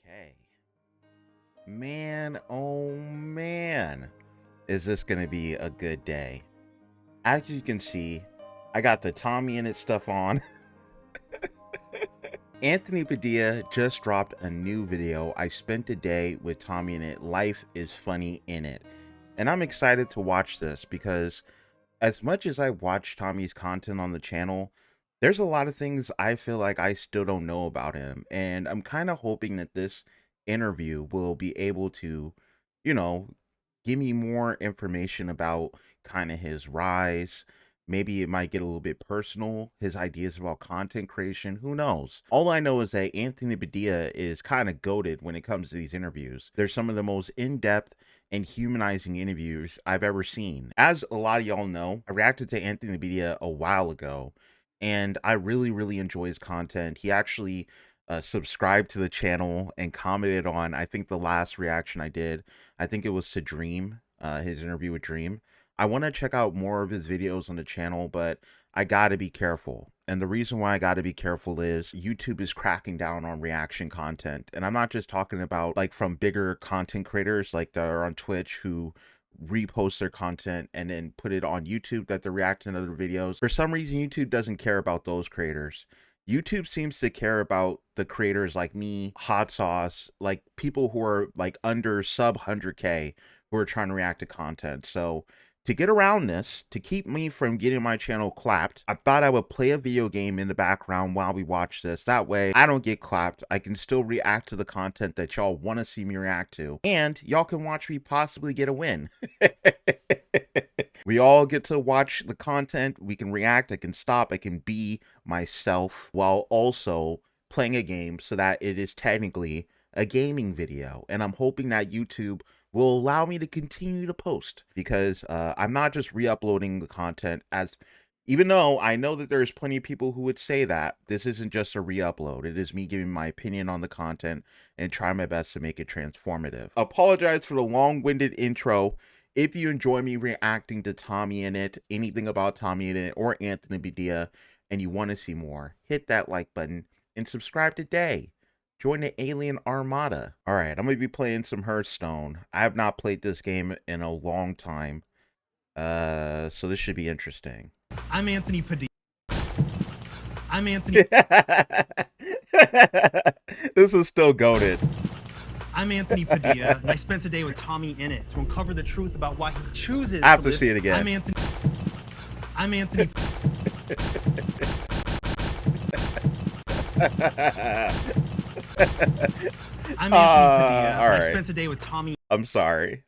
Okay. Man, oh man, is this going to be a good day. As you can see, I got the Tommyinnit stuff on. Anthony Padilla just dropped a new video. I spent a day with Tommyinnit. Life is funny in it. And I'm excited to watch this because as much as I watch Tommy's content on the channel, there's a lot of things I feel like I still don't know about him. And I'm kind of hoping that this interview will be able to, give me more information about kind of his rise. Maybe it might get a little bit personal, his ideas about content creation, who knows? All I know is that Anthony Padilla is kind of goated when it comes to these interviews. They're some of the most in-depth and humanizing interviews I've ever seen. As a lot of y'all know, I reacted to Anthony Padilla a while ago, and I really enjoy his content. He actually subscribed to the channel and commented on, I think the last reaction I did, I think it was to Dream, his interview with Dream. I want to check out more of his videos on the channel, but I got to be careful. And the reason why I got to be careful is YouTube is cracking down on reaction content. And I'm not just talking about like from bigger content creators like that are on Twitch who repost their content and then put it on YouTube that they're reacting to other videos. For some reason, YouTube doesn't care about those creators. YouTube seems to care about the creators like me, Hot Sauce, like people who are like under sub 100K who are trying to react to content. So to get around this, to keep me from getting my channel clapped, I thought I would play a video game in the background while we watch this. That way, I don't get clapped. I can still react to the content that y'all want to see me react to. And y'all can watch me possibly get a win. We all get to watch the content. We can react. I can stop. I can be myself while also playing a game so that it is technically a gaming video. And I'm hoping that YouTube will allow me to continue to post because I'm not just re-uploading the content, as even though I know that there's plenty of people who would say that this isn't just a re-upload. It is me giving my opinion on the content and trying my best to make it transformative. Apologize for the long-winded intro. If you enjoy me reacting to Tommyinnit, anything about Tommyinnit or Anthony Padilla, and you want to see more, hit that like button and subscribe today. Join the Alyn Armada. All right, I'm going to be playing some Hearthstone. I have not played this game in a long time, so this should be interesting. I'm Anthony Padilla. I'm Anthony. This is still goated. I'm Anthony Padilla, and I spent a day with Tommyinnit to uncover the truth about why he chooses I have to see it again. I'm Anthony. I'm Anthony. I'm Anthony Padilla, all right. I spent a day with Tommyinnit I'm sorry.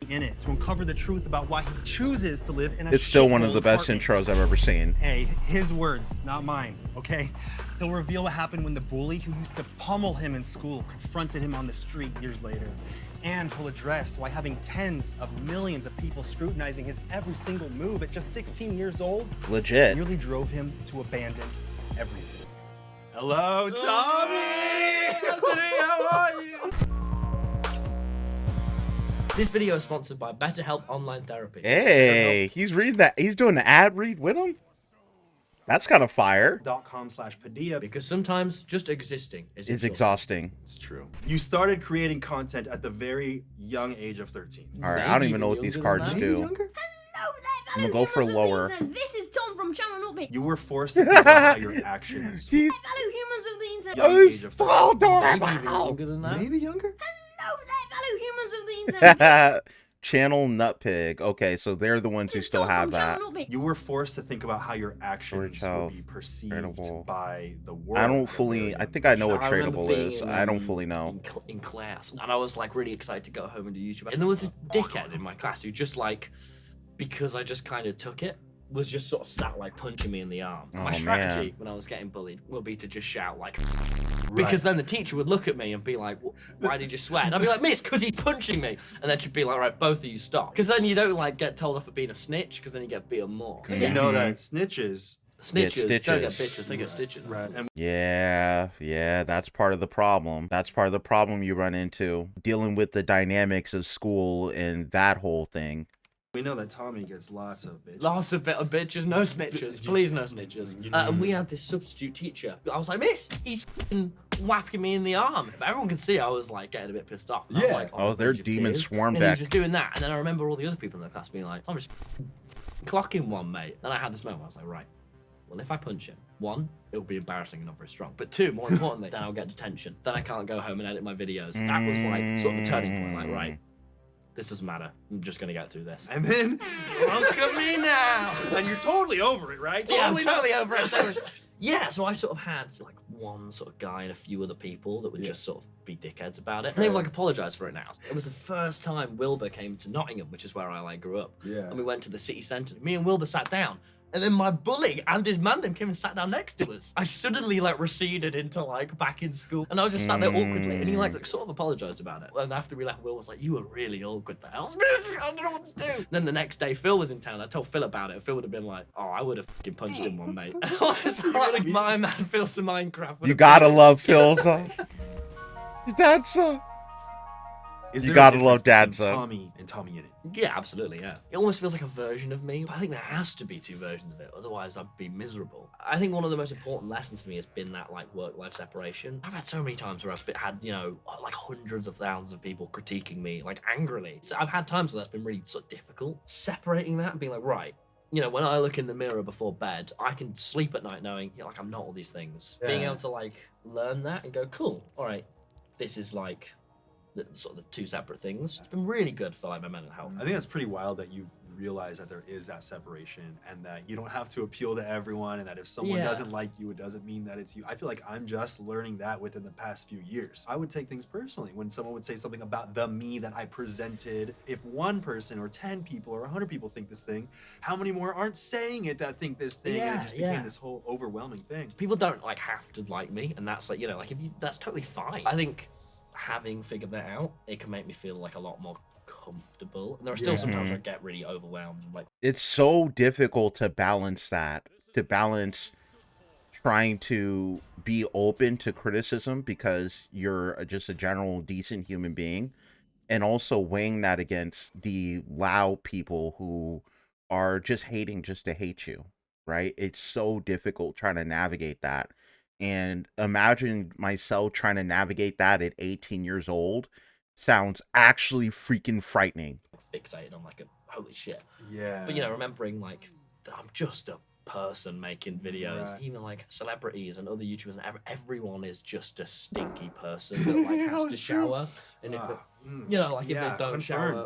to uncover the truth about why he chooses to live in a It's still one of the best apartment. intros I've ever seen. Hey, his words, not mine, okay? He'll reveal what happened when the bully who used to pummel him in school confronted him on the street years later. And he'll address why having tens of millions of people scrutinizing his every single move at just 16 years old Legit. nearly drove him to abandon everything. Hello, Tommy! Anthony, how are you? This video is sponsored by BetterHelp Online Therapy. Hey, he's reading that. He's doing the ad read with him. That's kind of fire. .com/Padilla. Because sometimes just existing is Exhausting. It's true. You started creating content at the very young age of 13. All right, I don't even know what these cards do. Younger? Hello there, I'm gonna fellow go for humans of the lower. internet. This is Tom from Tommyinnit. You were forced to think about how your actions. He's Fellow humans of the internet. Young oh, he's age of so 13. adorable. Maybe even longer than that. Maybe younger? Hello there, fellow humans of the internet. Channel Nutpig. Okay, so they're the ones who This is still Tom have from that. Tommyinnit. You were forced to think about how your actions Health, would be perceived tradable. by the world. I don't at a fully. very I young think I know age. what I remember tradable being is. in, I don't fully know. in class, and I was like really excited to go home and do YouTube. And there was this dickhead in my class who just like, because I just kind of took it, was just sort of sat like punching me in the arm. Oh, My strategy man. when I was getting bullied would be to just shout like, because then the teacher would look at me and be like, why did you swear? And I'd be like, miss, because he's punching me. And then she'd be like, right, both of you stop. Because then you don't like get told off for being a snitch, because then you get beaten more. You know that snitches. Snitches don't get stitches. bitches, they get stitches. Right. And Yeah, that's part of the problem. That's part of the problem you run into dealing with the dynamics of school and that whole thing. we know that Tommy gets lots of bitches. Lots of bit of bitches, no snitches. Please, no snitches. And we had this substitute teacher. I was like, miss, he's f***ing whacking me in the arm. But everyone could see I was like getting a bit pissed off. And I was like, Oh, their your demon fears. swarmed and he was back. just doing that. And then I remember all the other people in the class being like, I'm just clocking one, mate. And I had this moment. I was like, right. Well, if I punch him, one, it'll be embarrassing and not very strong. But two, more importantly, then I'll get detention. Then I can't go home and edit my videos. That was like sort of a turning point. Like, right, this doesn't matter. I'm just gonna get through this. And then, Look at me now. and you're totally over it, right? Yeah, I'm totally over it. Yeah, so I sort of had like one sort of guy and a few other people that would just sort of be dickheads about it. And they've like apologized for it now. It was the first time Wilbur came to Nottingham, which is where I like grew up. Yeah. And we went to the city centre. Me and Wilbur sat down. And then my bully and his mandem came and sat down next to us. I suddenly like receded into like back in school, and I just sat there awkwardly. And he like sort of apologized about it. And after we left, Will was like, "You were really awkward there." I was, I don't know what to do. Then the next day, Phil was in town. I told Phil about it. And Phil would have been like, "Oh, I would have fucking punched him one, mate." And I was like, "My man, Phil some Minecraft." You gotta love Phil's. Your dad's son. Is You there a gotta difference love Dad, between son. Tommy and Tommyinnit? Yeah, absolutely, yeah. It almost feels like a version of me, but I think there has to be two versions of it, otherwise I'd be miserable. I think one of the most important lessons for me has been that like work-life separation. I've had so many times where I've had, you know, like hundreds of thousands of people critiquing me, like angrily. So I've had times where that's been really sort of difficult. Separating that and being like, right, you know, when I look in the mirror before bed, I can sleep at night knowing, yeah, like I'm not all these things. Yeah. Being able to like learn that and go, cool, all right, this is like sort of the two separate things. It's been really good for like my mental health. I think that's pretty wild that you've realized that there is that separation and that you don't have to appeal to everyone, and that if someone doesn't like you, it doesn't mean that it's you. I feel like I'm just learning that within the past few years. I would take things personally when someone would say something about the me that I presented. If one person or 10 people or 100 people think this thing, how many more aren't saying it that think this thing? And it just became this whole overwhelming thing. People don't like have to like me, and that's like, you know, like if you, that's totally fine. I think having figured that out, it can make me feel like a lot more comfortable. And there are still sometimes I get really overwhelmed. Like, It's so difficult to balance that, to balance trying to be open to criticism because you're just a general decent human being, and also weighing that against the loud people who are just hating just to hate you, right? It's so difficult trying to navigate that. And imagine myself trying to navigate that at 18 years old sounds actually freaking frightening. fixated on like a holy shit. Yeah. But you know, remembering like that I'm just a person making videos. Right. Even like celebrities and other YouTubers, and everyone is just a stinky person that like has to shower. And if it, you know, like if they don't shower,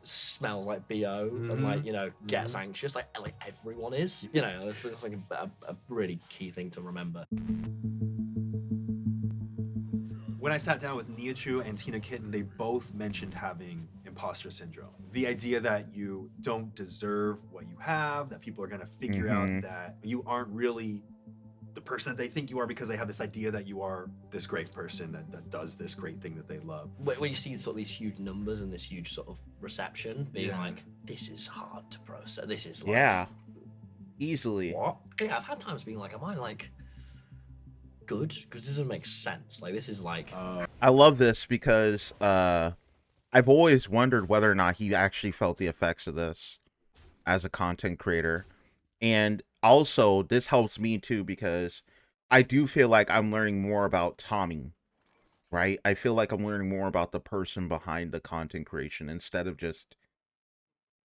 smells like BO and like, you know, gets anxious, like everyone is, you know, it's like a really key thing to remember. When I sat down with Niachu and Tina Kitten, they both mentioned having imposter syndrome. The idea that you don't deserve what you have, that people are gonna figure out that you aren't really the person that they think you are because they have this idea that you are this great person that does this great thing that they love. When you see sort of these huge numbers and this huge sort of reception, being like, this is hard to process. This is like, easily. What? Yeah, I've had times being like, am I like good? Because this doesn't make sense. Like, this is like... I love this because I've always wondered whether or not he actually felt the effects of this as a content creator. And also, this helps me too because I do feel like I'm learning more about Tommy, right? I feel like I'm learning more about the person behind the content creation instead of just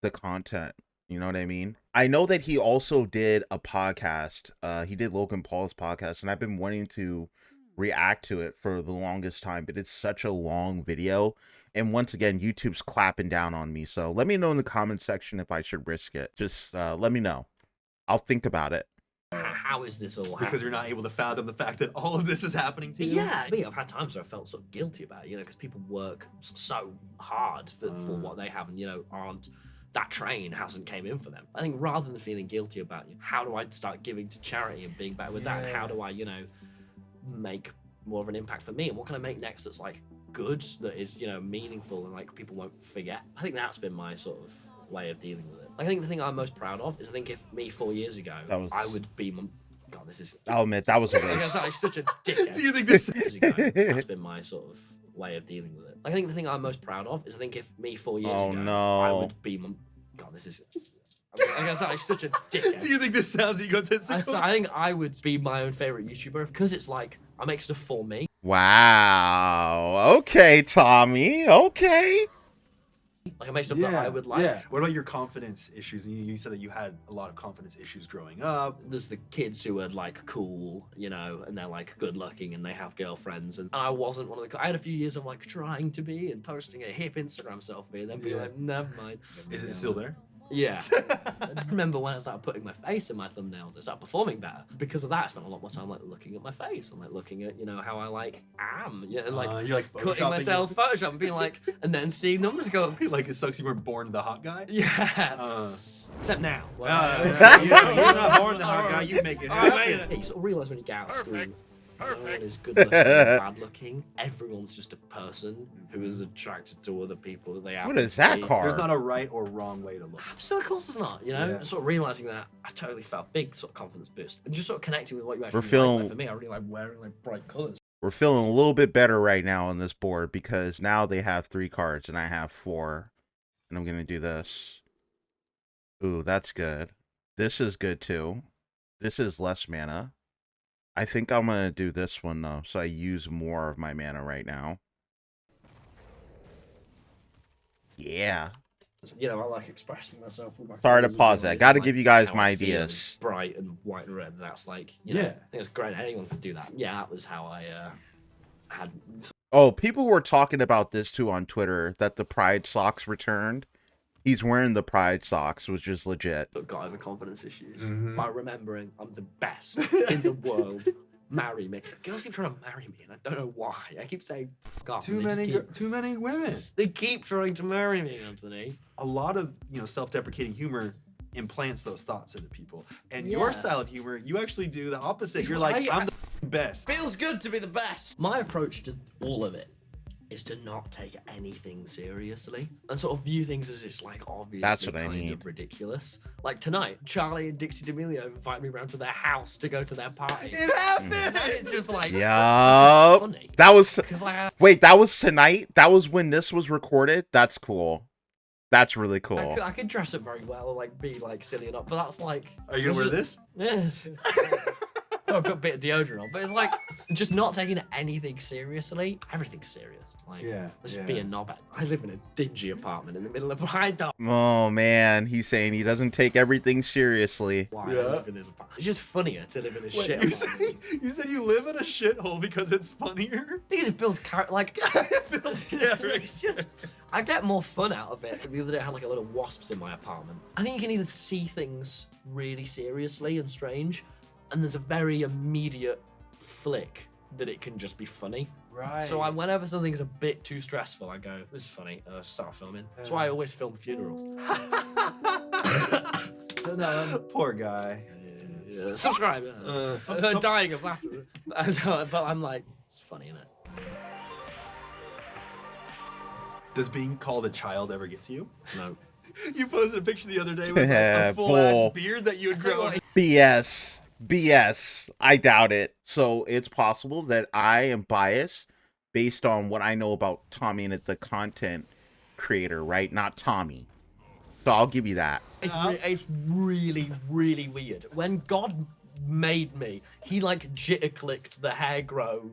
the content. You know what I mean? I know that he also did a podcast. He did Logan Paul's podcast, and I've been wanting to react to it for the longest time, but it's such a long video. And once again, YouTube's clapping down on me. So let me know in the comment section if I should risk it. Just let me know. I'll think about it. How is this all happening? Because you're not able to fathom the fact that all of this is happening to you? Yeah, me, I've had times where I felt sort of guilty about it, you know, because people work so hard for what they have and, you know, that train hasn't came in for them. I think rather than feeling guilty about it, how do I start giving to charity and being better with that? And how do I, you know, make more of an impact for me? And what can I make next that's like good, that is, you know, meaningful and like people won't forget? I think that's been my sort of way of dealing with it. I think the thing I'm most proud of is I think if me 4 years ago, I would be... God, this is... I'll admit, that was a waste. I'm such a dickhead. Do you think this... That's been my sort of way of dealing with it. I think the thing I'm most proud of is I think if me 4 years ago, I would be... God, this is... I'm such a dickhead. Do you think this sounds egotistical? I think I would be my own favorite YouTuber because it's like I make stuff for me. Wow. Okay, Tommy. Okay. Like I make stuff that I would like. Yeah. What about your confidence issues? You said that you had a lot of confidence issues growing up. There's the kids who are like cool, you know, and they're like good looking and they have girlfriends. And I wasn't one of the. I had a few years of like trying to be and posting a hip Instagram selfie and then being like, never mind. Is it still there? Yeah. I remember when I started putting my face in my thumbnails, I started performing better. Because of that, I spent a lot more time like looking at my face and like looking at, you know, how I like am. Yeah, and like, you're, like cutting myself, Photoshop and being like, and then seeing numbers go up. Like it sucks you weren't born the hot guy. Yeah. Except now. You're not born the hot guy. You make it happen. Yeah, you sort of realize when you get out of school, no one is good looking or bad looking. Everyone's just a person who is attracted to other people that they have. What is that card? There's not a right or wrong way to look. So of course there's not, you know. Yeah. Sort of realizing that, I totally felt a big sort of confidence boost, and just sort of connecting with what you actually We're feeling- like. For me, I really like wearing like bright colors. We're feeling a little bit better right now on this board because now they have 3 cards and I have 4. And I'm going to do this. Ooh, that's good. This is good too. This is less mana. I think I'm going to do this one though, so I use more of my mana right now. Yeah. You know, I like expressing myself with my Sorry to colours and pause it. I realising, gotta like, give you guys how my I feel ideas. Bright and white and red. That's like, you know, Yeah. I think it's great. Anyone could do that. Yeah, that was how I had. Oh, people were talking about this too on Twitter, that the Pride socks returned. He's wearing the Pride socks, which is legit. Got over confidence issues Mhm. by remembering I'm the best in the world. Marry me. Girls keep trying to marry me, and I don't know why. I keep saying, "God, Too many women. They keep trying to marry me, Anthony." A lot of self-deprecating humor implants those thoughts into people, and your Yeah. style of humor, you actually do the opposite. It's You're why like, I- I'm the best. Feels good to be the best. My approach to all of it is to not take anything seriously and sort of view things as just like obviously That's what I kind need. of ridiculous. Like tonight, Charlie and Dixie D'Amelio invited me round to their house to go to their party. It happened. And it's just like, Yup. funny. That was... Because like, Wait, that was tonight? That was when this was recorded? That's cool. That's really cool. I could dress up very well, like be like silly enough, but that's like. Are you gonna wear this? Yeah. I've got a bit of deodorant on, but it's like just not taking anything seriously. Everything's serious. Like, Yeah, let's just yeah. be a knobhead. I live in a dingy apartment in the middle of Hyde. Oh, man. He's saying he doesn't take everything seriously. Why Yeah. I live in this apartment. It's just funnier to live in a Wait, shit you apartment. said you live in a shithole because it's funnier? Because it builds character. Like, Feels scary. it's just, I get more fun out of it. The other day I had like a lot of wasps in my apartment. I think you can either see things really seriously and strange, and there's a very immediate flick that it can just be funny. Right. So whenever something's a bit too stressful, I go, this is funny, start filming. That's why I always film funerals. But no, Poor guy. subscribe. Dying of laughter. But I'm like, it's funny, isn't it? Does being called a child ever get to you? No. You posted a picture the other day with like, Yeah, a full bull. ass beard that you had grown. BS. BS. I doubt it. So it's possible that I am biased based on what I know about Tommyinnit, the content creator, right? Not Tommy. So I'll give you that. It's really, really weird. When God made me, he like jitter clicked the hair grow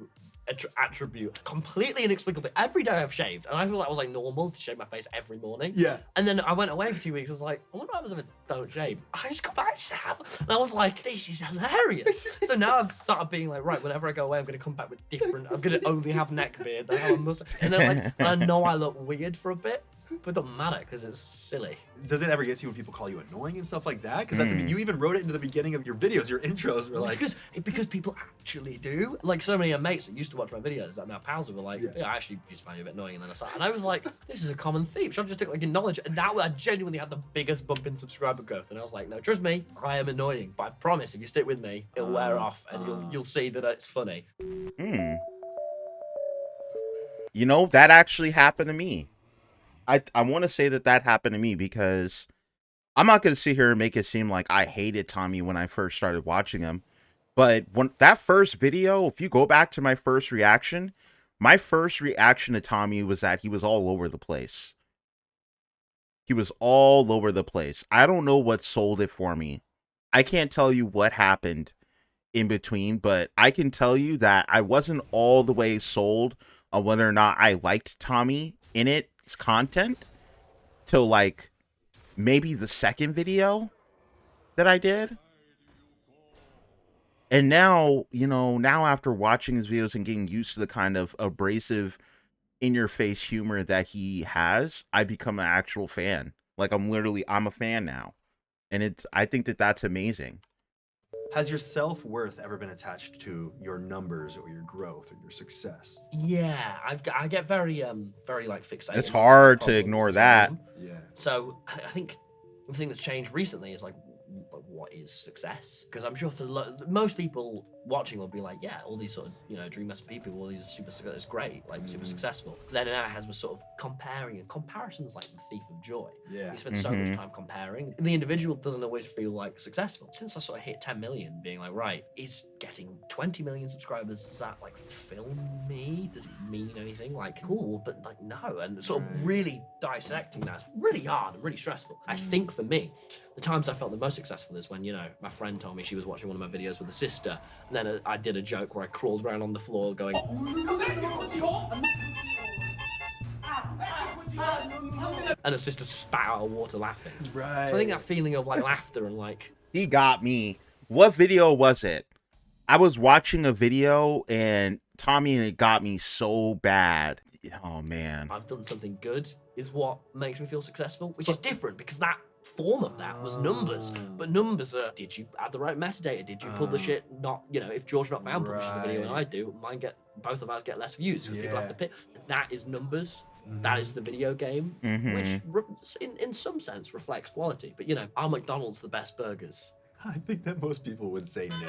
attribute completely inexplicably. Every day I've shaved, and I thought that was like normal to shave my face every morning. Yeah. And then I went away for 2 weeks. I was like, I wonder what happens if I don't shave. I just got back to have, and I was like, this is hilarious. So now I've started being like, right, whenever I go away, I'm gonna come back with different. I'm gonna only have neck beard, then have a mustache, and then like, I know I look weird for a bit, but it doesn't matter because it's silly. Does it ever get to you when people call you annoying and stuff like that? Because you even wrote it into the beginning of your videos, your intros were like, Because people actually do. Like so many of my mates that used to watch my videos that are now pals were like, Yeah. yeah, I actually used to find you a bit annoying, and then I started. And I was like, this is a common theme. Should I just take like acknowledge it? And now I genuinely had the biggest bump in subscriber growth. And I was like, no, trust me, I am annoying. But I promise if you stick with me, it'll wear off and you'll see that it's funny. You know, that actually happened to me. I want to say that happened to me because I'm not going to sit here and make it seem like I hated Tommy when I first started watching him. But when that first video, if you go back to my first reaction to Tommy was that he was all over the place. He was all over the place. I don't know what sold it for me. I can't tell you what happened in between, but I can tell you that I wasn't all the way sold on whether or not I liked Tommy Innit's content till like maybe the second video that I did. And now, you know, now after watching his videos and getting used to the kind of abrasive, in your face humor that he has, I become an actual fan. Like I'm a fan now. And I think that that's amazing. Has your self-worth ever been attached to your numbers or your growth or your success? Yeah, I get very very like fixated. It's on hard to problems ignore and that. so on. Yeah. So I think the thing that's changed recently is like, what is success? Because I'm sure for most people watching will be like, yeah, all these sort of, you know, dream master people, all these super success, it's great, like super successful. Then it has was sort of comparing, and comparison's like the thief of joy. Yeah. You spend so much time comparing. The individual doesn't always feel like successful. Since I sort of hit 10 million, being like, right, is getting 20 million subscribers, does that like fulfill me? Does it mean anything? Like, cool, but like, no. And sort of really dissecting that's really hard and really stressful. I think for me, the times I felt the most successful is when, you know, my friend told me she was watching one of my videos with a sister, and then I did a joke where I crawled around on the floor going, and her sister spat out of water laughing. Right. So I think that feeling of like laughter and like, He got me. What video was it? I was watching a video and Tommy and it got me so bad. Oh man. I've done something good is what makes me feel successful, which is different because that form of that was numbers. But numbers are, did you add the right metadata? Did you publish it? Not, you know, if George Not Found publishes the video and I do, both of us get less views because people have to pick. That is numbers. That is the video game, which in some sense reflects quality. But you know, are McDonald's the best burgers? I think that most people would say no.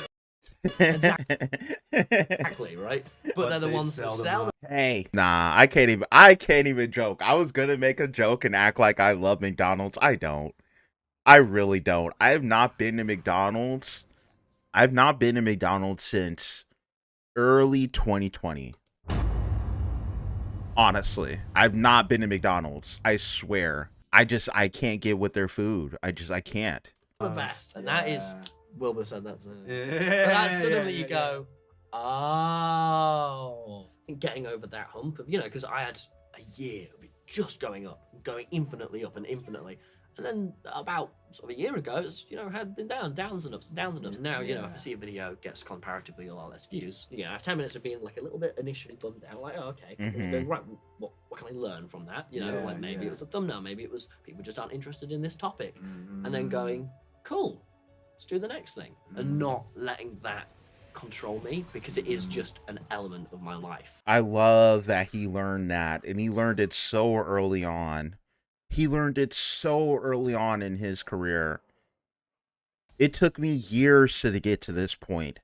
Exactly, right? But they're the they ones that sell them sell them. Hey, nah, I can't even joke. I was gonna make a joke and act like I love McDonald's. I don't. I really don't. I have not been to McDonald's. I've not been to McDonald's since early 2020. Honestly, I've not been to McDonald's. I swear. I can't get with their food. I can't. The best, and that is Wilbur said that's it. Yeah. But that's suddenly you go, oh, and getting over that hump of, you know, because I had a year of it just going up, going infinitely up and infinitely. And then about sort of a year ago, it's, you know, had been downs and ups and downs and ups. And now, you know, if I see a video, it gets comparatively a lot less views. You know, after 10 minutes of being like a little bit initially bummed out, like, oh, okay. And then going, right, what can I learn from that? You know, like maybe it was a thumbnail, maybe it was people just aren't interested in this topic. And then going, cool, let's do the next thing. And not letting that control me, because it is just an element of my life. I love that he learned that, and he learned it so early on. He learned it so early on in his career. It took me years to get to this point.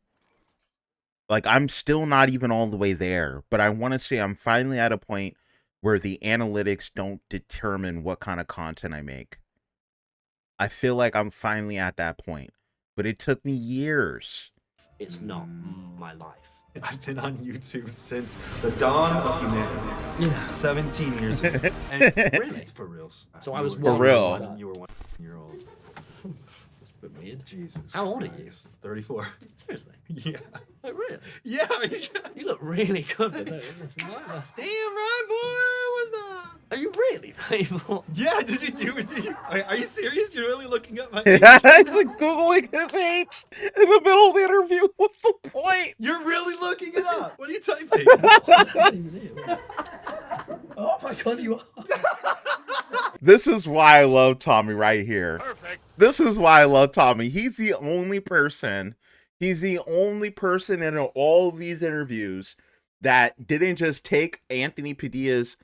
Like, I'm still not even all the way there, but I want to say I'm finally at a point where the analytics don't determine what kind of content I make. I feel like I'm finally at that point, but it took me years. It's not my life. I've been on YouTube since the dawn of humanity. Yeah. 17 years ago. And Really? for reals. So I was For one real. when I started. You were 1 year old. That's a bit weird. Jesus. How old are you? Christ. 34. Seriously? Yeah. Like, really? Yeah. Are you, You look really good with those. damn right, boy. What's up? Are you really? Yeah. Did you? Are you serious? You're really looking up my Yeah, age? it's like Googling his age in the middle of the interview. What's the point? You're really looking it up. What are you typing? Oh my god, you are. This is why I love Tommy right here. Perfect. This is why I love Tommy. He's the only person in all these interviews that didn't just take Anthony Padilla's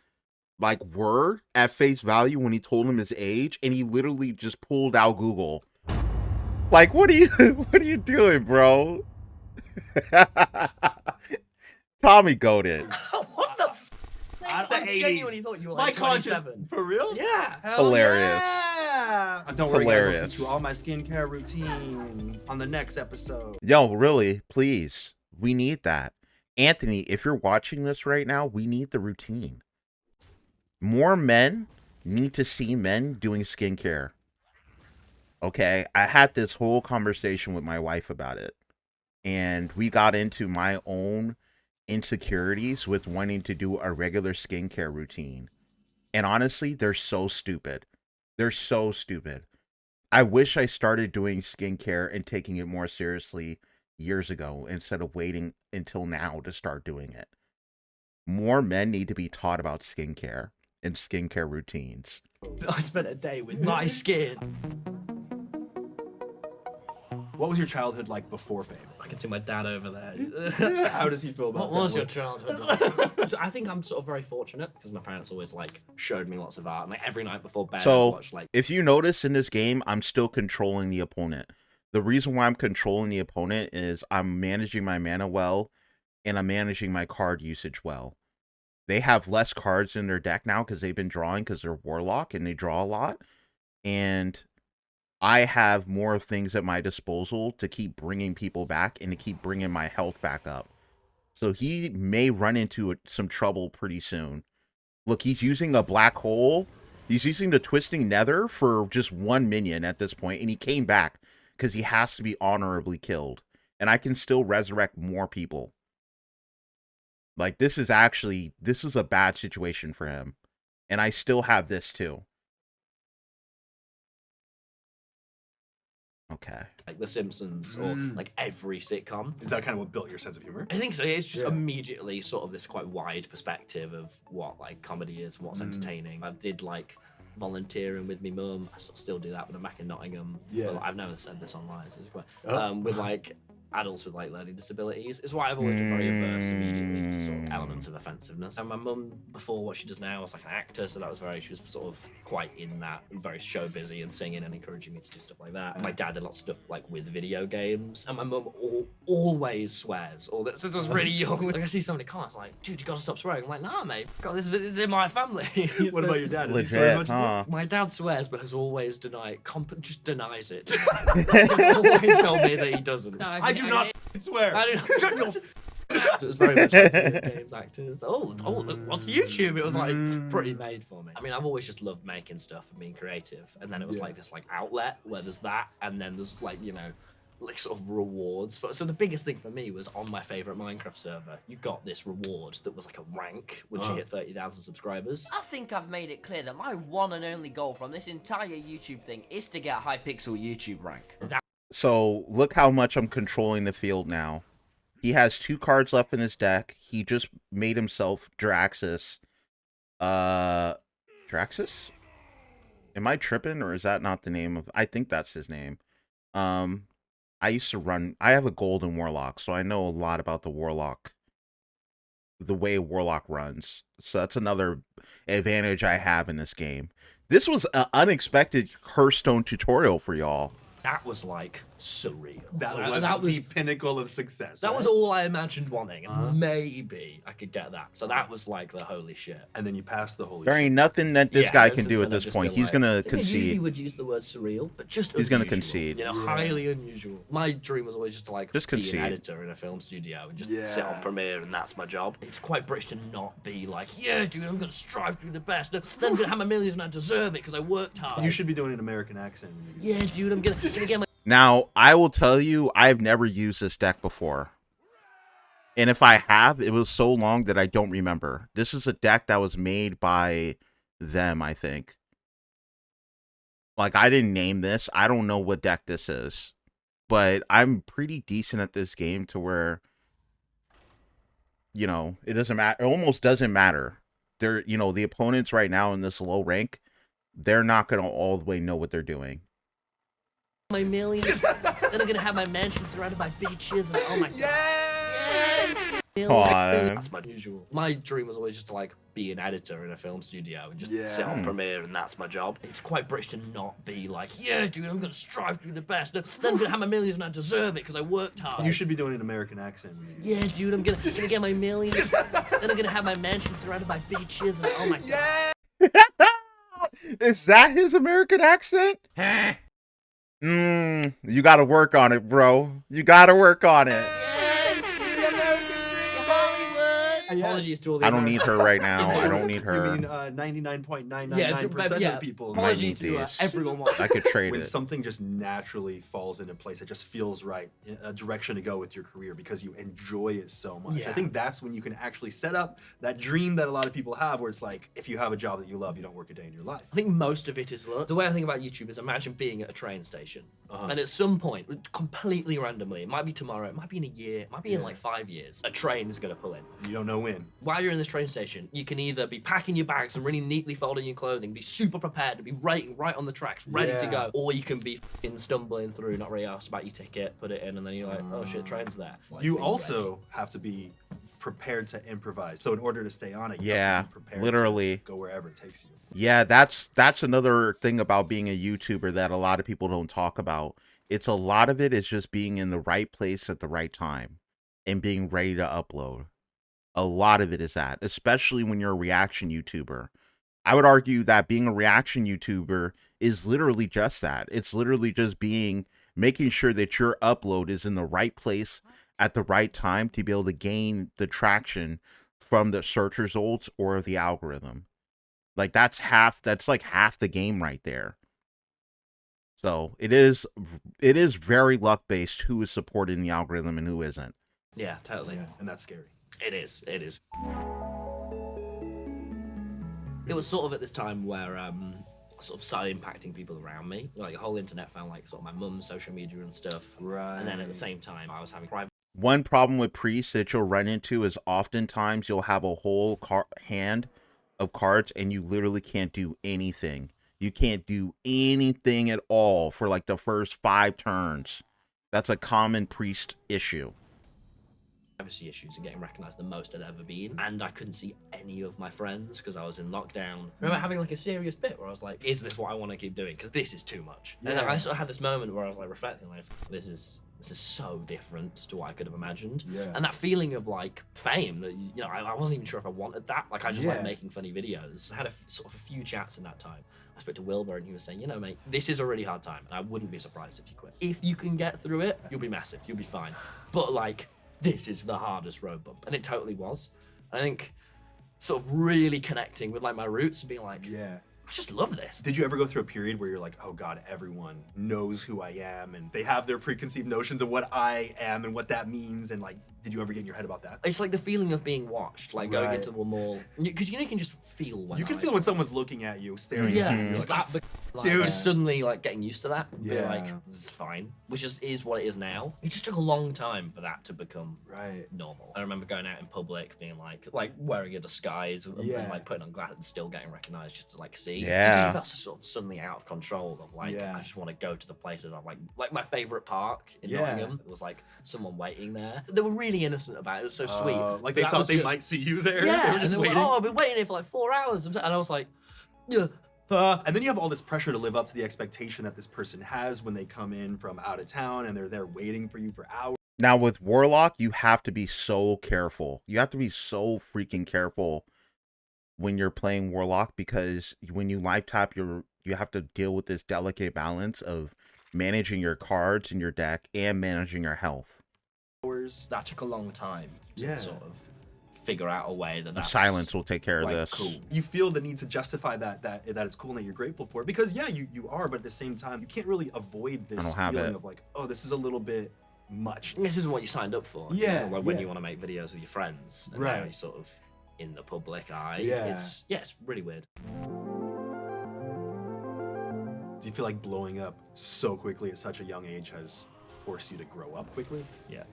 like word at face value when he told him his age, and he literally just pulled out Google. Like, what are you doing, bro? Tommy goated. What the f? I genuinely thought you were like 27. For real? Yeah. Hell Hilarious. Yeah. Don't worry, Hilarious. guys. I'll teach you all my skincare routine on the next episode. Yo, really, please. We need that. Anthony, if you're watching this right now, we need the routine. More men need to see men doing skincare. Okay? I had this whole conversation with my wife about it. and we got into my own insecurities with wanting to do a regular skincare routine. And honestly, they're so stupid. They're so stupid. I wish I started doing skincare and taking it more seriously years ago instead of waiting until now to start doing it. More men need to be taught about skincare and skincare routines. I spent a day with my skin. What was your childhood like before fame? I can see my dad over there. How does he feel about What was that? your childhood like? So I think I'm sort of very fortunate because my parents always like showed me lots of art. And, like every night before bed, I'd So, watch like. if you notice in this game, I'm still controlling the opponent. The reason why I'm controlling the opponent is I'm managing my mana well, and I'm managing my card usage well. They have less cards in their deck now because they've been drawing because they're Warlock and they draw a lot. And I have more things at my disposal to keep bringing people back and to keep bringing my health back up. So he may run into some trouble pretty soon. Look, he's using a black hole. He's using the Twisting Nether for just one minion at this point, and he came back because he has to be honorably killed. And I can still resurrect more people. Like, this is a bad situation for him. And I still have this too. Okay. Like The Simpsons or like every sitcom. Is that kind of what built your sense of humor? I think so. It's just immediately sort of this quite wide perspective of what like comedy is and what's entertaining. I did like volunteering with me mum. I still do that when I'm back in Nottingham. Yeah. But, like, I've never said this online, so it's quite with like adults with like learning disabilities. It's why I've always been very averse immediately to sort of elements of offensiveness. And my mum, before what she does now, was like an actor, so that was she was sort of quite in that and very show busy and singing and encouraging me to do stuff like that. My dad did lots of stuff like with video games, and my mum always swears. All this was really young. Like I see somebody comments like, "Dude, you gotta stop swearing." I'm like, "Nah, mate. God, this is in my family." What about your dad? Does he Legit, swear as much as huh? My dad swears, but has always denied. Just denies it. He's always told me that he doesn't. No, I do not swear. I don't shut your it was very much like video games actors. Oh, what's YouTube? It was like pretty made for me. I mean, I've always just loved making stuff and being creative, and then it was like this like outlet where there's that, and then there's like like sort of rewards. So the biggest thing for me was on my favorite Minecraft server, you got this reward that was like a rank once you hit 30,000 subscribers. I think I've made it clear that my one and only goal from this entire YouTube thing is to get Hypixel YouTube rank. So look how much I'm controlling the field now. He has 2 cards left in his deck. He just made himself Draxus. Draxus? Am I tripping, or is that not the name of... I think that's his name. I used to run... I have a golden Warlock, so I know a lot about the Warlock. The way Warlock runs. So that's another advantage I have in this game. This was an unexpected Hearthstone tutorial for y'all. That was like surreal. That was the pinnacle of success. That right? was all I imagined wanting, and maybe I could get that. So that was like the holy shit. And then you passed the holy There ain't nothing that this guy can do at instead of this just point. being He's like- gonna I usually concede. would use the word surreal, but just He's gonna unusual, concede. Highly unusual. My dream was always just to like Just be concede. an editor in a film studio and just sit on Premiere, and that's my job. It's quite British to not be like, yeah, dude, I'm gonna strive to be the best. Then I'm gonna have my millions and I deserve it because I worked hard. You should be doing an American accent. When you Yeah, dude, I'm gonna get my. Now, I will tell you, I've never used this deck before. And if I have, it was so long that I don't remember. This is a deck that was made by them, I think. Like, I didn't name this. I don't know what deck this is. But I'm pretty decent at this game to where, it doesn't matter. It almost doesn't matter. They're, the opponents right now in this low rank, they're not going to all the way know what they're doing. My millions, then I'm gonna have my mansion surrounded by bitches, and oh my god. Yes! That's my usual. My dream was always just to like be an editor in a film studio and just sit on Premiere, and that's my job. It's quite British to not be like, yeah, dude, I'm gonna strive to be the best. Then I'm gonna have my millions and I deserve it because I worked hard. You should be doing an American accent. When you Yeah, dude, I'm gonna get my millions. Then I'm gonna have my mansion surrounded by bitches, and oh my god. Is that his American accent? You gotta work on it, bro. You gotta work on it. Yes, the American dream, Hollywood. Apologies to all the I don't need her right now. I don't need You her. mean 99.999% yeah, of the people. apologies need to these. everyone. I could trade When it. something just naturally falls into place, it just feels right, a direction to go with your career because you enjoy it so much. Yeah. I think that's when you can actually set up that dream that a lot of people have, where it's like, if you have a job that you love, you don't work a day in your life. I think most of it is luck. The way I think about YouTube is imagine being at a train station, and at some point, completely randomly, it might be tomorrow, it might be in a year, it might be in like 5 years, a train is going to pull in. You don't know when. While you're in this train station, you can either be packing your bags and really neatly folding your clothing, be super prepared to be right on the tracks, ready to go, or you can be f***ing stumbling through, not really asked about your ticket, put it in, and then you're like, oh shit, train's there. Like, You being also have to be prepared to improvise. So in order to stay on it, you Yeah, have to be prepared literally. to go wherever it takes you. Yeah, that's another thing about being a YouTuber that a lot of people don't talk about. It's a lot of it is just being in the right place at the right time and being ready to upload. A lot of it is that, especially when you're a reaction YouTuber. I would argue that being a reaction YouTuber is literally just that. It's literally just making sure that your upload is in the right place at the right time to be able to gain the traction from the search results or the algorithm. Like that's like half the game right there. So it is very luck based who is supporting the algorithm and who isn't. Yeah, totally. Yeah, and that's scary. It is. It was sort of at this time where sort of started impacting people around me. Like the whole internet found like sort of my mum's social media and stuff. Right. And then at the same time, I was having private. One problem with priests that you'll run into is oftentimes you'll have a whole hand of cards and you literally can't do anything. You can't do anything at all for like the first 5 turns. That's a common priest issue. Privacy issues and getting recognized the most I'd ever been, and I couldn't see any of my friends because I was in lockdown. I remember having like a serious bit where I was like, is this what I want to keep doing, because this is too much. And I sort of had this moment where I was like reflecting, like, this is so different to what I could have imagined. And that feeling of like fame that, you know, I wasn't even sure if I wanted that. Like I just like making funny videos. I had sort of a few chats in that time. I spoke to Wilbur and he was saying, you know, mate, this is a really hard time and I wouldn't be surprised if you quit. If you can get through it, you'll be massive, you'll be fine. But like, this is the hardest road bump. And it totally was. I think sort of really connecting with like my roots and being like, I just love this. Did you ever go through a period where you're like, oh God, everyone knows who I am and they have their preconceived notions of what I am and what that means, and like, did you ever get in your head about that? It's like the feeling of being watched, like going into the mall, because you can just feel when you can feel when someone's looking at you, staring at you. Just Like, that, like, dude. just suddenly like getting used to that, and be Yeah. like, it's fine, which is what it is now. It just took a long time for that to become normal. I remember going out in public, being like wearing a disguise and like putting on glasses and still getting recognized just to like see. Yeah. It felt so sort of suddenly out of control of like, I just want to go to the places I'm like my favorite park in Nottingham. It was like someone waiting there. They were really innocent about it. It was so sweet. Like they thought they might see you there. Yeah, They were just and waiting. like, oh, I've been waiting here for like 4 hours. And I was like, yeah. And then you have all this pressure to live up to the expectation that this person has when they come in from out of town and they're there waiting for you for hours. Now with Warlock, you have to be so careful. You have to be so freaking careful when you're playing Warlock, because when you live tap, you have to deal with this delicate balance of managing your cards in your deck and managing your health. That took a long time to sort of figure out a way that's Silence will take care of like, this. cool. You feel the need to justify that it's cool and that you're grateful for it, because you are, but at the same time you can't really avoid this feeling of like, oh, this is a little bit much. This isn't what you signed up for. Yeah, you know, like when you want to make videos with your friends, and now you're sort of in the public eye. It's really weird. Do you feel like blowing up so quickly at such a young age has forced you to grow up quickly? Yeah.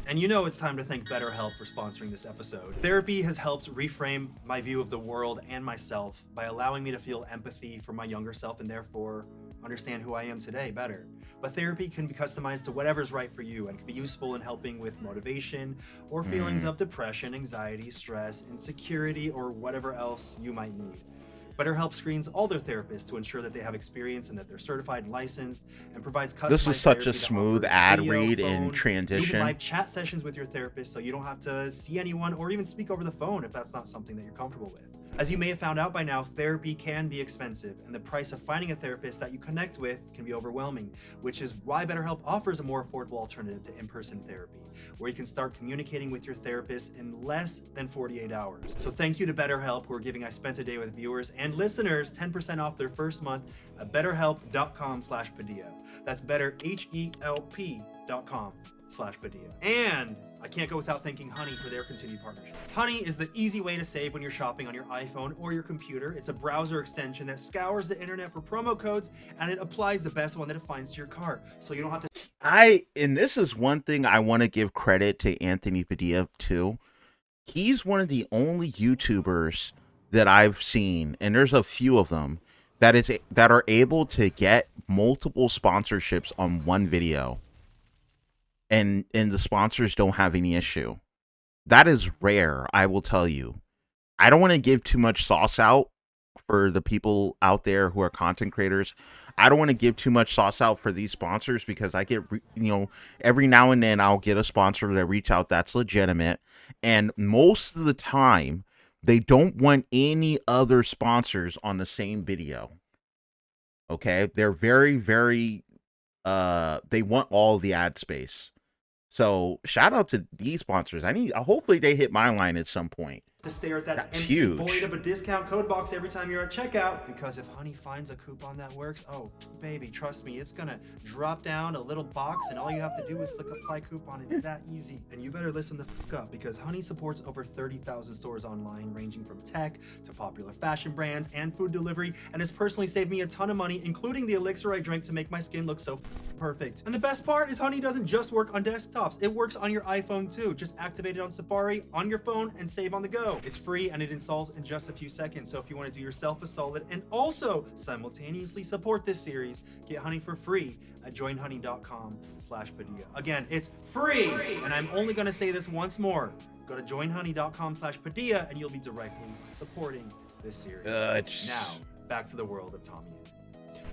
And you know it's time to thank BetterHelp for sponsoring this episode. Therapy has helped reframe my view of the world and myself by allowing me to feel empathy for my younger self and therefore understand who I am today better. But therapy can be customized to whatever's right for you and can be useful in helping with motivation or feelings of depression, anxiety, stress, insecurity, or whatever else you might need. BetterHelp screens all their therapists to ensure that they have experience and that they're certified and licensed, and provides customized This is such therapy a that smooth offers ad video, read phone, and even transition. live chat sessions with your therapist, so you don't have to see anyone or even speak over the phone if that's not something that you're comfortable with. As you may have found out by now, therapy can be expensive, and the price of finding a therapist that you connect with can be overwhelming, which is why BetterHelp offers a more affordable alternative to in-person therapy, where you can start communicating with your therapist in less than 48 hours. So thank you to BetterHelp, who are giving I Spent a Day with viewers and listeners 10% off their first month at betterhelp.com/Padilla. That's betterhelp.com/Padilla. And I can't go without thanking Honey for their continued partnership. Honey is the easy way to save when you're shopping on your iPhone or your computer. It's a browser extension that scours the internet for promo codes, and it applies the best one that it finds to your cart, so you don't have to. And this is one thing I want to give credit to Anthony Padilla too. He's one of the only YouTubers that I've seen, and there's a few of them, that are able to get multiple sponsorships on one video. And the sponsors don't have any issue. That is rare, I will tell you. I don't want to give too much sauce out for the people out there who are content creators. I don't want to give too much sauce out for these sponsors, because I get, every now and then I'll get a sponsor that reach out that's legitimate. And most of the time, they don't want any other sponsors on the same video. Okay? They're very, very, they want all the ad space. So shout out to these sponsors. Hopefully they hit my line at some point. To stare at that That's empty huge. void of a discount code box every time you're at checkout, because if Honey finds a coupon that works, oh baby, trust me, it's gonna drop down a little box, and all you have to do is click apply coupon. It's that easy. And you better listen the fuck up, because Honey supports over 30,000 stores online, ranging from tech to popular fashion brands and food delivery, and has personally saved me a ton of money, including the elixir I drank to make my skin look so perfect. And the best part is Honey doesn't just work on desktops, it works on your iPhone too. Just activate it on Safari on your phone and save on the go. It's free and it installs in just a few seconds, so if you want to do yourself a solid and also simultaneously support this series, get Honey for free at joinhoney.com/Padilla. Again, it's free, and I'm only going to say this once more. Go to joinhoney.com/Padilla and you'll be directly supporting this series. Now, back to the world of Tommyinnit.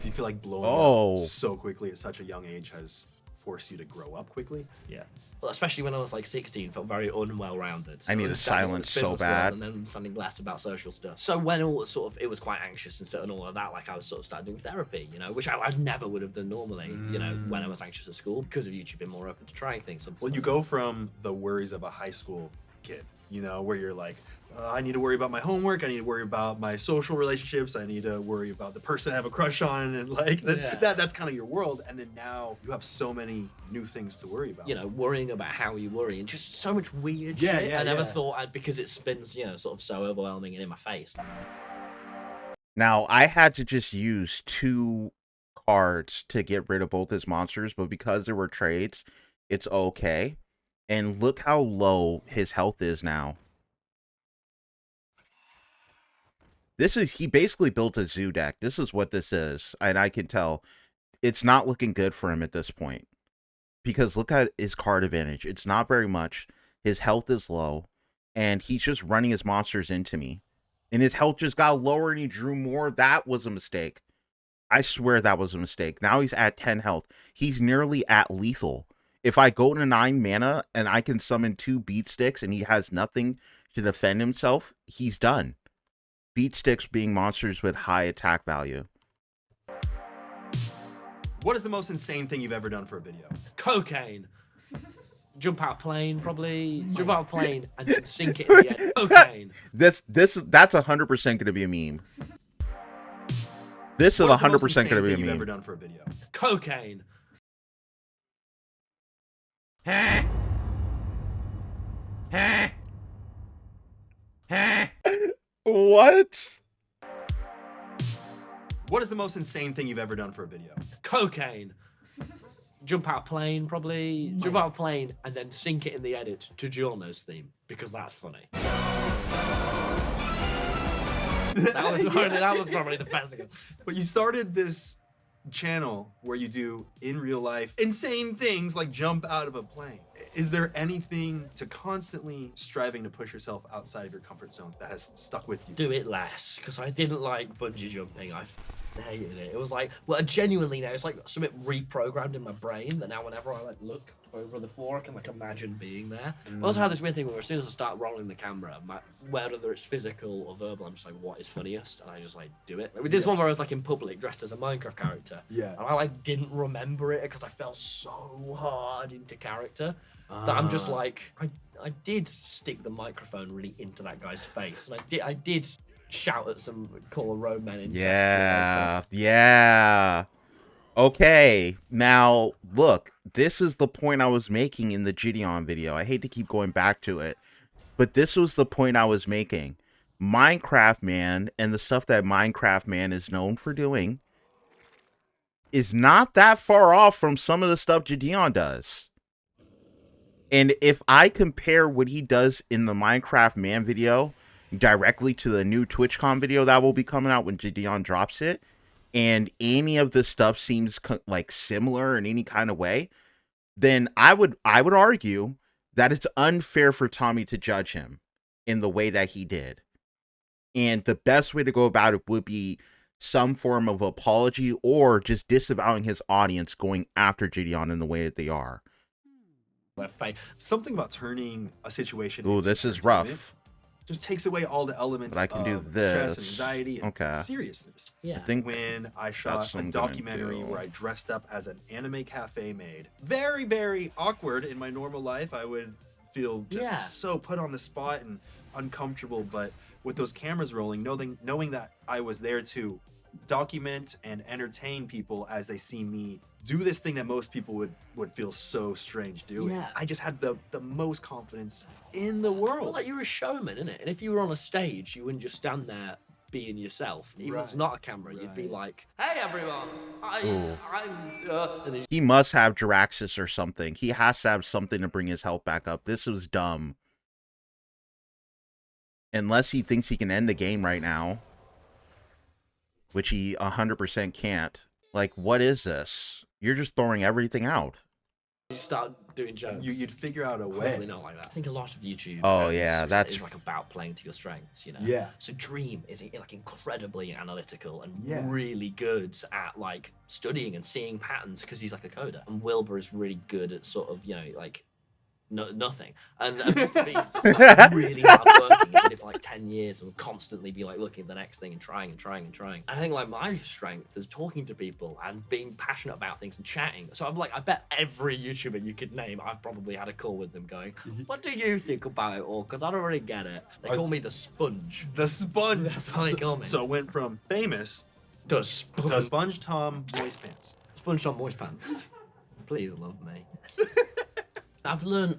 Do you feel like blowing up so quickly at such a young age has forced you to grow up quickly? Yeah. Well, especially when I was like 16, felt very unwell-rounded. I need a silence so bad. And then understanding less about social stuff. So when it was it was quite anxious and all of that, like I was sort of started doing therapy, which I never would have done normally, when I was anxious at school, because of YouTube being more open to trying things. Well, you go from the worries of a high school kid, where you're like, I need to worry about my homework, I need to worry about my social relationships, I need to worry about the person I have a crush on, and like that's kind of your world. And then now you have so many new things to worry about. Worrying about how you worry, and just so much weird shit. I never thought because it spins, sort of so overwhelming and in my face. Now, I had to just use 2 cards to get rid of both his monsters, but because there were trades, it's okay. And look how low his health is now. He basically built a zoo deck. This is what this is. And I can tell it's not looking good for him at this point. Because look at his card advantage. It's not very much. His health is low. And he's just running his monsters into me. And his health just got lower and he drew more. That was a mistake. I swear that was a mistake. Now he's at 10 health. He's nearly at lethal. If I go to 9 mana and I can summon 2 beat sticks and he has nothing to defend himself, he's done. Beat sticks being monsters with high attack value. What is the most insane thing you've ever done for a video? Cocaine. Jump out of plane, probably. Jump out of plane and then sink it in the end. Cocaine. That's 100% going to be a meme. This is 100% going to be a meme. You've ever done for a video? Cocaine. What? What is the most insane thing you've ever done for a video? Cocaine. Jump out of plane, probably. Jump out of plane and then sink it in the edit to Giorno's theme, because that's funny. That was probably the best thing. But you started this channel where you do in real life insane things like jump out of a plane. Is there anything to constantly striving to push yourself outside of your comfort zone that has stuck with you? Do it less, because I didn't like bungee jumping. I hated it. It was like, well, genuinely now, it's like something reprogrammed in my brain that now whenever I like look over the floor. I can like imagine being there. I also have this weird thing where as soon as I start rolling the camera, whether it's physical or verbal, I'm just like, what is funniest? And I just like do it. Like, with this one where I was like in public dressed as a Minecraft character. Yeah. And I like didn't remember it because I fell so hard into character that I'm just like, I did stick the microphone really into that guy's face, and I did shout at some Call Road men in Yeah. Okay, now look, this is the point I was making in the Gideon video. I hate to keep going back to it, but this was the point I was making. Minecraft Man and the stuff that Minecraft Man is known for doing is not that far off from some of the stuff Gideon does. And if I compare what he does in the Minecraft Man video directly to the new TwitchCon video that will be coming out when Gideon drops it, and any of the stuff seems like similar in any kind of way, then I would argue that it's unfair for Tommy to judge him in the way that he did. And the best way to go about it would be some form of apology or just disavowing his audience going after Gideon in the way that they are. Something about turning a situation. Ooh, this is rough. Just takes away all the elements But I can of do stress this. and anxiety and seriousness. Yeah. I think When I shot that's what a I'm gonna documentary do. where I dressed up as an anime cafe maid. Very, very awkward in my normal life. I would feel just so put on the spot and uncomfortable. But with those cameras rolling, knowing that I was there to document and entertain people as they see me do this thing that most people would feel so strange doing. Yeah. I just had the most confidence in the world. Well, like you're a showman, innit? And if you were on a stage, you wouldn't just stand there being yourself. Even if it's not a camera, you'd be like, "Hey everyone, I'm." And then he must have Jiraxis or something. He has to have something to bring his health back up. This was dumb. Unless he thinks he can end the game right now, which he 100% can't. Like, what is this? You're just throwing everything out. you start doing jokes. You'd figure out a Hopefully way. not like that. I think a lot of YouTube. Oh, yeah, that's is like about playing to your strengths, you know. Yeah. So Dream is like incredibly analytical and Yeah. really good at like studying and seeing patterns because he's like a coder. And Wilbur is really good at sort of like nothing. And Mr. Beast is like really hardworking. He did it for like 10 years and would constantly be like looking at the next thing and trying and trying and trying. I think like my strength is talking to people and being passionate about things and chatting. So I'm like, I bet every YouTuber you could name, I've probably had a call with them going, what do you think about it all? Because I don't really get it. They call me the sponge. The sponge. That's how they call me. So it went from famous to sponge. to Sponge Tom Boys Pants. Sponge on voice pants. Please love me. I've learned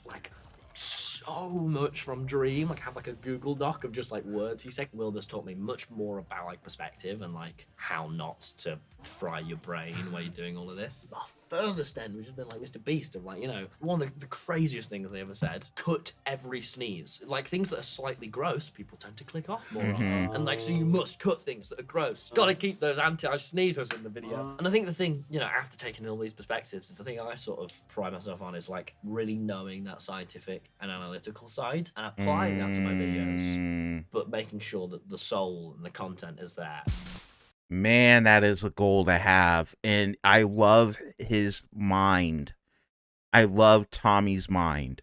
like so much from Dream. Like I have like a Google Doc of just like words he said. Wilbur's taught me much more about like perspective and like how not to fry your brain while you're doing all of this. The furthest end, which has been like Mr. Beast of like, you know, one of the craziest things they ever said, cut every sneeze. Like things that are slightly gross, people tend to click off more on. And like, so you must cut things that are gross. Gotta keep those anti-sneezers in the video. And I think the thing, you know, after taking all these perspectives, is the thing I sort of pride myself on is like really knowing that scientific and analytical side and applying that to my videos, but making sure that the soul and the content is there. Man, that is a goal to have. And I love his mind. I love Tommy's mind.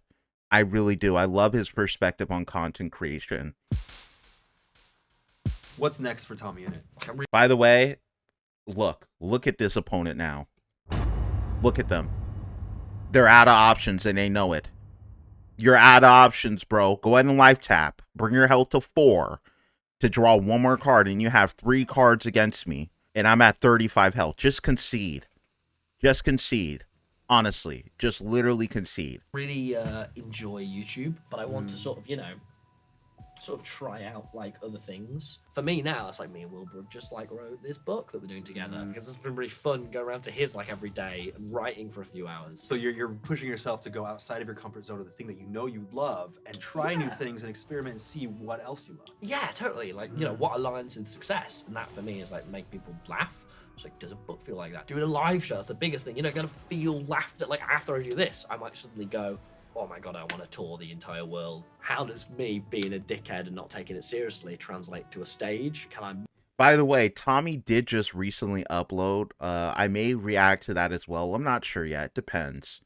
I really do. I love his perspective on content creation. What's next for Tommyinnit? By the way, look at this opponent now. Look at them. They're out of options and they know it. You're out of options, bro. Go ahead and life tap. Bring your health to 4 to draw one more card, and you have 3 cards against me, and I'm at 35 health. Just concede. Just concede. Honestly, just literally concede. Really enjoy YouTube, but I want to sort of, you know, sort of try out like other things. For me now, it's like me and Wilbur have just like wrote this book that we're doing together because it's been really fun go around to his like every day and writing for a few hours. So you're pushing yourself to go outside of your comfort zone of the thing that you know you love and try new things and experiment and see what else you love. Yeah, totally. Like, you know, what aligns with success. And that for me is like make people laugh. It's like, does a book feel like that? Doing a live show, that's the biggest thing. You're not gonna feel laughed at. Like after I do this, I might suddenly go, oh my God, I want to tour the entire world. How does me being a dickhead and not taking it seriously translate to a stage? Can I... By the way, Tommy did just recently upload. I may react to that as well. I'm not sure yet. Depends.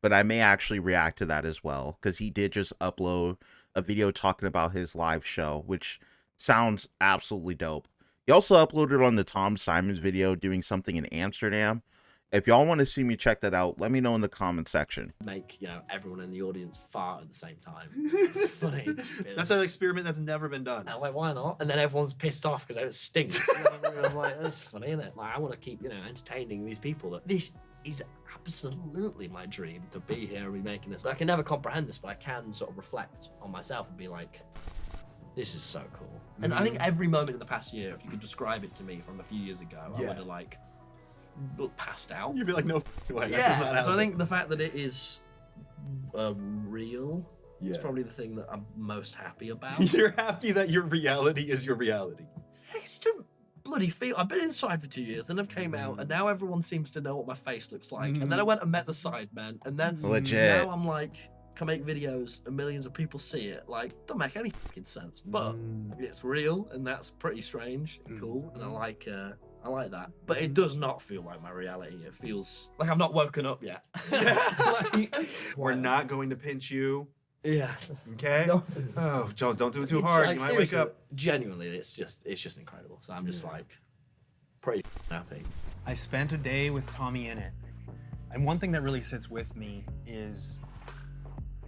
but I may actually react to that as well, because he did just upload a video talking about his live show, which sounds absolutely dope. He also uploaded on the Tom Simons video doing something in Amsterdam. If y'all want to see me check that out, let me know in the comment section. Make, you know, everyone in the audience fart at the same time. It's funny. That's an experiment that's never been done. I'm like, why not? And then everyone's pissed off because it stinks. I'm like, that's funny, isn't it? Like, I want to keep, you know, entertaining these people. This is absolutely my dream, to be here and be making this. I can never comprehend this, but I can sort of reflect on myself and be like, this is so cool. And I think every moment in the past year, if you could describe it to me from a few years ago, I would have like passed out. You'd be like, no way. That does not Yeah, happen. so I think the fact that it is real is Yeah. probably the thing that I'm most happy about. You're happy that your reality is your reality. It's just bloody feel. I've been inside for 2 years, then I've came out, and now everyone seems to know what my face looks like. And then I went and met the Sidemen, and then Legit. now I'm like, can make videos and millions of people see it. Like, don't make any fucking sense, but it's real, and that's pretty strange and cool, and I like that. But it does not feel like my reality. It feels like I've not woken up yet. Like, We're not going to pinch you. Yeah. Okay? No. Oh, Joe, don't do it too It's hard. like, You might wake seriously, up. Genuinely, it's just incredible. So I'm just like pretty happy. I spent a day with Tommyinnit, and one thing that really sits with me is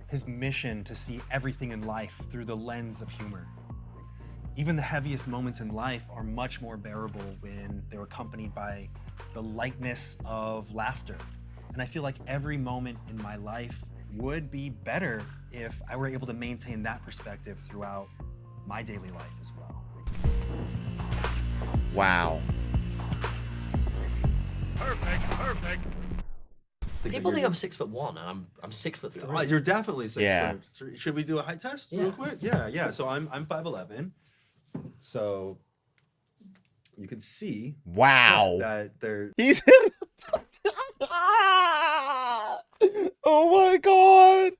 his mission to see everything in life through the lens of humor. Even the heaviest moments in life are much more bearable when they're accompanied by the lightness of laughter. And I feel like every moment in my life would be better if I were able to maintain that perspective throughout my daily life as well. Wow. Perfect. People think I'm 6'1" and I'm 6'3". You're definitely 6 Yeah. foot. Should we do a height test Yeah. real quick? Yeah. So I'm 5'11". So you can see Wow. that they're He's oh my god.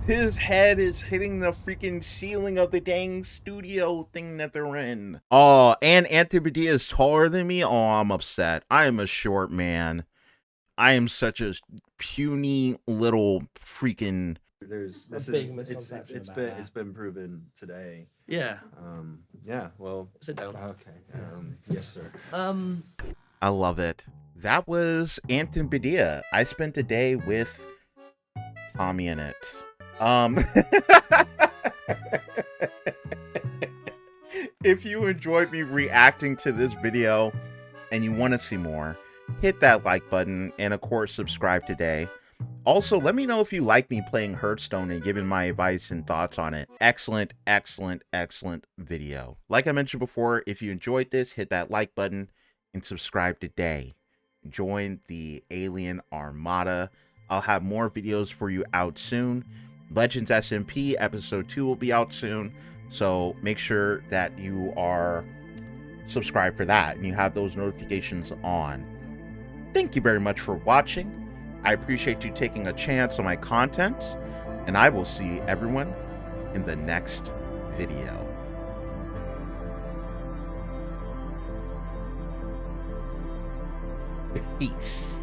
His head is hitting the freaking ceiling of the dang studio thing that they're in. Oh, and Anthony Padilla is taller than me. Oh, I'm upset. I am a short man. I am such a puny little freaking. there's A big misconception about that. it's been proven today. Yeah. Yeah. Well. Sit down. Okay. Yes, sir. I love it. That was Anthony Padilla. I spent a day with Tommyinnit. If you enjoyed me reacting to this video and you want to see more, hit that like button and of course subscribe today. Also, let me know if you like me playing Hearthstone and giving my advice and thoughts on it. Excellent video. Like I mentioned before, if you enjoyed this, hit that like button and subscribe today. Join the Alien Armada. I'll have more videos for you out soon. Legends SMP episode 2 will be out soon, so make sure that you are subscribed for that and you have those notifications on. Thank you very much for watching. I appreciate you taking a chance on my content, and I will see everyone in the next video. Peace.